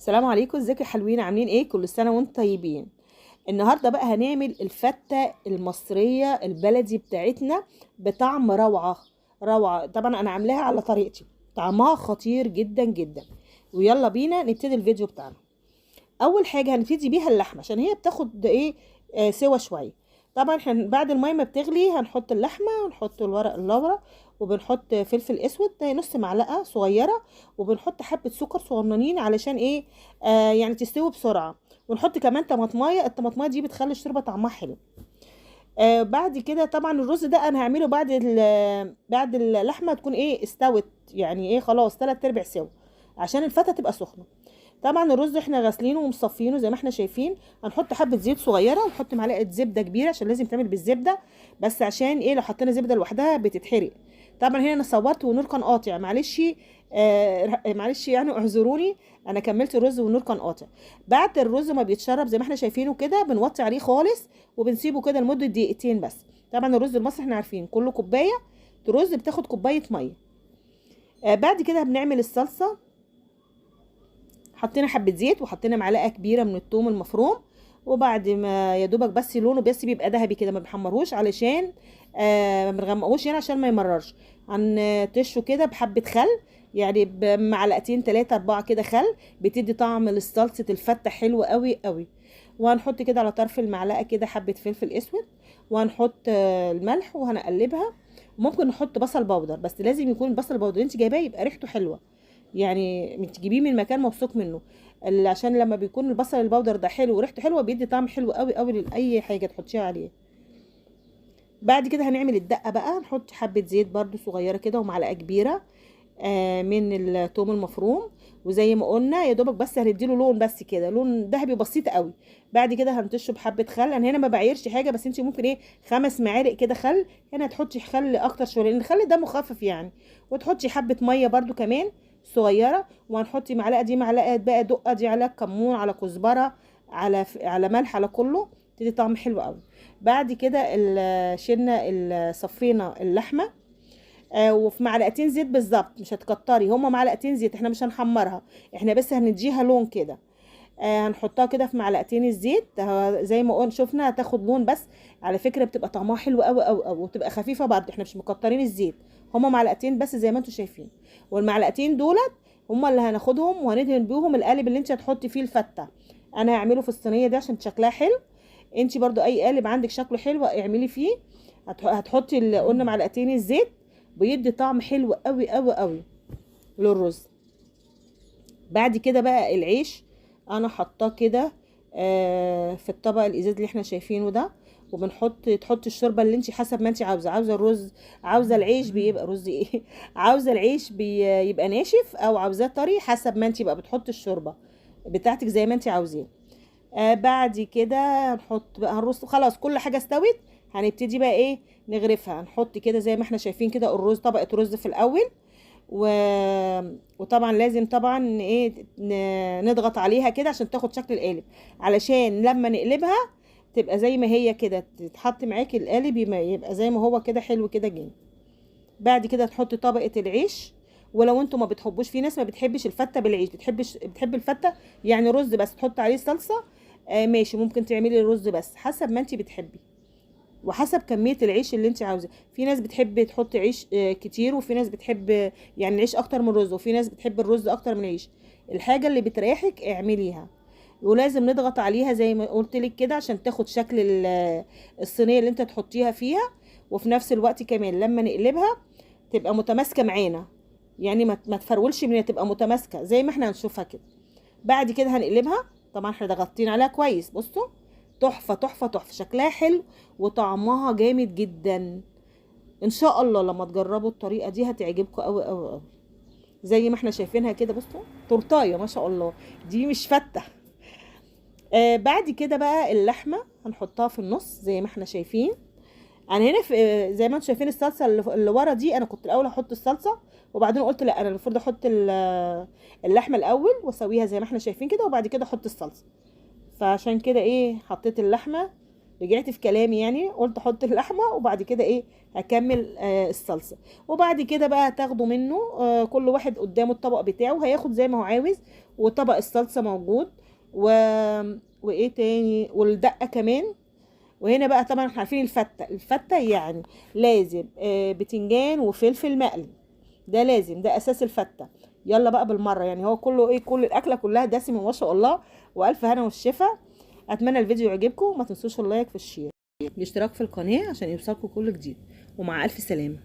السلام عليكم، ازيكم يا حلوين؟ عاملين ايه؟ كل سنه وانتم طيبين. النهارده بقى هنعمل الفته المصريه البلدي بتاعتنا بطعم روعه. روعه طبعا، انا عاملاها على طريقتي، طعمها خطير جدا جدا. ويلا بينا نبتدي الفيديو بتاعنا. اول حاجه هنبتدي بيها اللحمه عشان هي بتاخد ايه، سوا شويه. طبعا احنا بعد الميه ما بتغلي هنحط اللحمه ونحط الورق اللورا، وبنحط فلفل اسود ده نص معلقه صغيره، وبنحط حبه سكر صغننين علشان ايه، يعني تستوي بسرعه. ونحط كمان طماطمايه، الطماطمايه دي بتخلي الشوربه طعمها حلو. بعد كده طبعا الرز ده انا هعمله بعد اللحمه تكون ايه استوت، يعني ايه خلاص 3/4 سوا، عشان الفته تبقى سخنه. طبعا الرز احنا غاسلينه ومصفينه زي ما احنا شايفين. هنحط حبه زيت صغيره ونحط معلقه زبده كبيره عشان لازم تعمل بالزبده، بس عشان ايه لو حطينا زبده لوحدها بتتحرق. طبعا هنا انا صورت والنور كان قاطع، معلش. معلش يعني اعذروني. انا كملت الرز والنور كان قاطع. بعد الرز ما بيتشرب زي ما احنا شايفينه كده بنوطي عليه خالص، وبنسيبه كده لمده دقيقتين بس. طبعا الرز المصري احنا عارفين كله كوبايه رز بتاخد كوبايه ميه. بعد كده بنعمل الصلصه. حطينا حبه زيت وحطينا معلقه كبيره من الثوم المفروم، وبعد ما يا دوبك بس لونه بس بيبقى ذهبي كده، ما بنحمرهوش علشان ما بنغمقوش يعني عشان ما يمررش. هنطشه كده بحبه خل، يعني بمعلقتين 3 4 كده خل، بتدي طعم للصلصه الفته حلو قوي قوي. وهنحط كده على طرف المعلقه كده حبه فلفل اسود، وهنحط الملح وهنقلبها. ممكن نحط بصل بودر، بس لازم يكون البصل البودر اللي انت جايباه يبقى ريحته حلوه، يعني تجيبيه من مكان موثوق منه. عشان لما بيكون البصل البودر ده حلو وريحته حلوه بيدي طعم حلو قوي قوي لاي حاجه تحطيها عليه. بعد كده هنعمل الدقه بقى، نحط حبه زيت برده صغيره كده ومعلقه كبيره من الثوم المفروم. وزي ما قلنا يا دوبك بس هنديله لون بس كده، لون ذهبي بسيط قوي. بعد كده هنطشه بحبه خل. انا هنا ما بعيرش حاجه، بس انت ممكن ايه 5 معالق كده خل. هنا تحطي خل اكتر شويه لان الخل ده مخفف يعني. وتحطي حبه ميه برده كمان صغيره، وهنحطي معلقه دي معلقه بقى دقه دي على كمون على كزبره على ملح على كله، تدي طعم حلو قوي. بعد كده شلنا صفينا اللحمه، وفي معلقتين زيت بالظبط، مش هتكتري، هما معلقتين زيت، احنا مش هنحمرها، احنا بس هنديها لون كده. هنحطها كده في معلقتين الزيت، زي ما قلنا شفنا هتاخد لون بس. على فكره بتبقى طعمها حلو قوي قوي قوي، وتبقى خفيفه برضه، احنا مش مكترين الزيت. هما معلقتين بس زي ما انتم شايفين، والمعلقتين دولت هما اللي هناخدهم وهندهن بيهم القالب اللي انت هتحطي فيه الفته. انا هعمله في الصينيه دي عشان شكلها حلو. انت برضو اي قالب عندك شكله حلو اعملي فيه. هتحطي اللي قلنا معلقتين الزيت، بيدي طعم حلو قوي قوي قوي للرز. بعد كده بقى العيش انا حطاه كده في الطبق الازاز اللي احنا شايفينه ده. تحط الشوربه اللي انت حسب ما انت عاوزه الرز، عاوزه العيش بيبقى رز ايه عاوزه العيش بيبقى ناشف او عاوزاه طري، حسب ما انت بقى بتحط الشوربه بتاعتك زي ما انت عاوزاه. بعد كده هنحط بقى هنرص، خلاص كل حاجه استوت. هنبتدي بقى ايه نغرفها. هنحط كده زي ما احنا شايفين كده الرز، طبقه رز في الاول و... وطبعا لازم طبعا ايه نضغط عليها كده عشان تاخد شكل القالب، علشان لما نقلبها تبقى زي ما هي كده، تتحط معاكي القالب يبقى زي ما هو كده حلو كده جامد. بعد كده تحطي طبقه العيش. ولو انتوا ما بتحبوش، في ناس ما بتحبش الفته بالعيش، بتحب الفته يعني رز بس تحط عليه صلصه، ماشي، ممكن تعملي الرز بس حسب ما انت بتحبي، وحسب كميه العيش اللي انت عاوزاه. في ناس بتحب تحط عيش كتير، وفي ناس بتحب يعني العيش اكتر من الرز، وفي ناس بتحب الرز اكتر من العيش. الحاجه اللي بتريحك اعمليها. ولازم نضغط عليها زي ما قلت لك كده عشان تاخد شكل الصينيه اللي انت تحطيها فيها. وفي نفس الوقت كمان لما نقلبها تبقى متماسكه معانا، يعني ما تفرولش منها، تبقى متماسكه زي ما احنا هنشوفها كده. بعد كده هنقلبها. طبعا احنا ضغطين عليها كويس، بصوا تحفه تحفه تحفه، شكلها حلو وطعمها جامد جدا. ان شاء الله لما تجربوا الطريقه دي هتعجبكم قوي قوي قوي. زي ما احنا شايفينها كده، بصوا تورتايه ما شاء الله، دي مش فته. بعد كده بقى اللحمه هنحطها في النص زي ما احنا شايفين. انا هنا في زي ما انتم شايفين الصلصه اللي ورا دي، انا كنت الاول هحط الصلصه وبعدين قلت لا، انا المفروض احط اللحمه الاول واسويها زي ما احنا شايفين كده، وبعد كده احط الصلصه. فعشان كده ايه حطيت اللحمه رجعت في كلامي يعني، قلت احط اللحمه وبعد كده ايه هكمل الصلصه. وبعد كده بقى هتاخدوا منه كل واحد قدامه الطبق بتاعه، هياخد زي ما هو عاوز، وطبق الصلصه موجود و... وايه تاني، والدقه كمان. وهنا بقى طبعا احنا عارفين الفته يعني لازم بتنجان وفلفل مقلي، ده لازم، ده اساس الفته. يلا بقى بالمره، يعني هو كله ايه، كل الاكله كلها دسمه ما شاء الله، والف هنا والشفا. اتمنى الفيديو يعجبكم، ما تنسوش اللايك في الشير، الاشتراك في القناه عشان يوصلكم كل جديد، ومع الف سلامه.